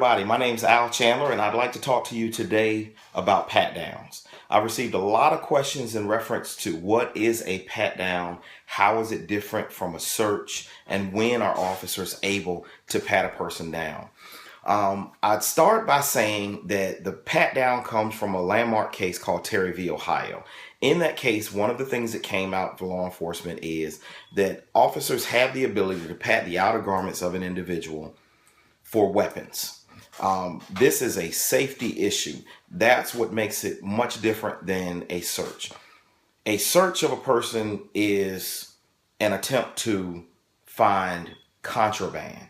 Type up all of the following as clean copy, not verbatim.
everybody. My name's Al Chandler, and I'd like to talk to you today about pat downs. I received a lot of questions in reference to what is a pat down, how is it different from a search, and when are officers able to pat a person down. I'd start by saying that the pat down comes from a landmark case called Terry v. Ohio. In that case, one of the things that came out for law enforcement is that officers have the ability to pat the outer garments of an individual for weapons. This is a safety issue. That's what makes it much different than a search. A search of a person is an attempt to find contraband,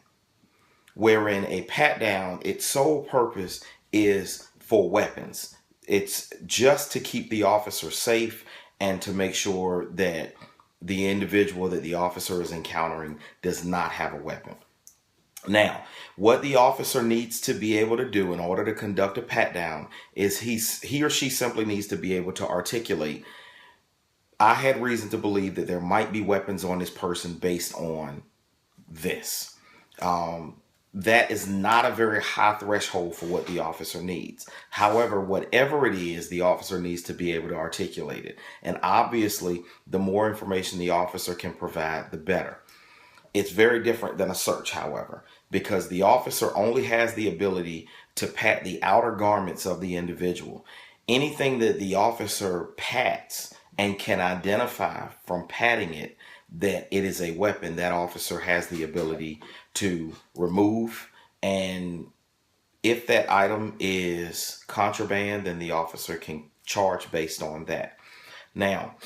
wherein a pat down, its sole purpose is for weapons. It's just to keep the officer safe and to make sure that the individual that the officer is encountering does not have a weapon. Now, what the officer needs to be able to do in order to conduct a pat down is he or she simply needs to be able to articulate, I had reason to believe that there might be weapons on this person based on this. That is not a very high threshold for what the officer needs. However, whatever it is, the officer needs to be able to articulate it. And obviously, the more information the officer can provide, the better. It's very different than a search, however, because the officer only has the ability to pat the outer garments of the individual. Anything that the officer pats and can identify from patting it that it is a weapon, that officer has the ability to remove. And if that item is contraband, then the officer can charge based on that. Now,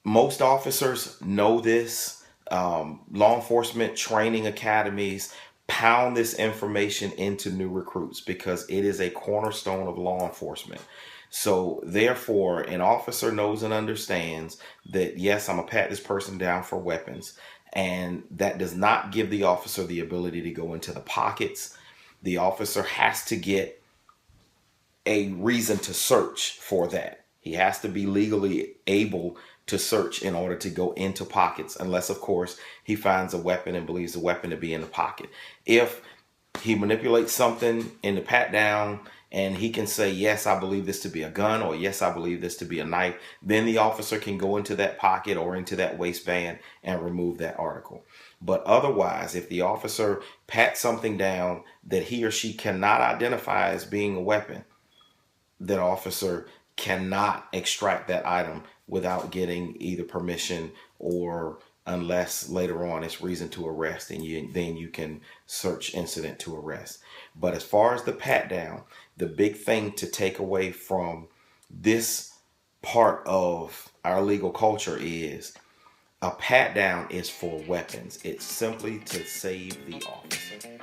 most officers know this. Law enforcement training academies pound this information into new recruits because it is a cornerstone of law enforcement. So therefore, an officer knows and understands that, yes, I'm going to pat this person down for weapons. And that does not give the officer the ability to go into the pockets. The officer has to get a reason to search for that. He has to be legally able to search in order to go into pockets, unless, of course, he finds a weapon and believes the weapon to be in the pocket. If he manipulates something in the pat down and he can say, yes, I believe this to be a gun, or yes, I believe this to be a knife, then the officer can go into that pocket or into that waistband and remove that article. But otherwise, if the officer pats something down that he or she cannot identify as being a weapon, that officer cannot extract that item without getting either permission, or unless later on it's reason to arrest, and then you can search incident to arrest. But as far as the pat down, the big thing to take away from this part of our legal culture is a pat down is for weapons. It's simply to save the officer.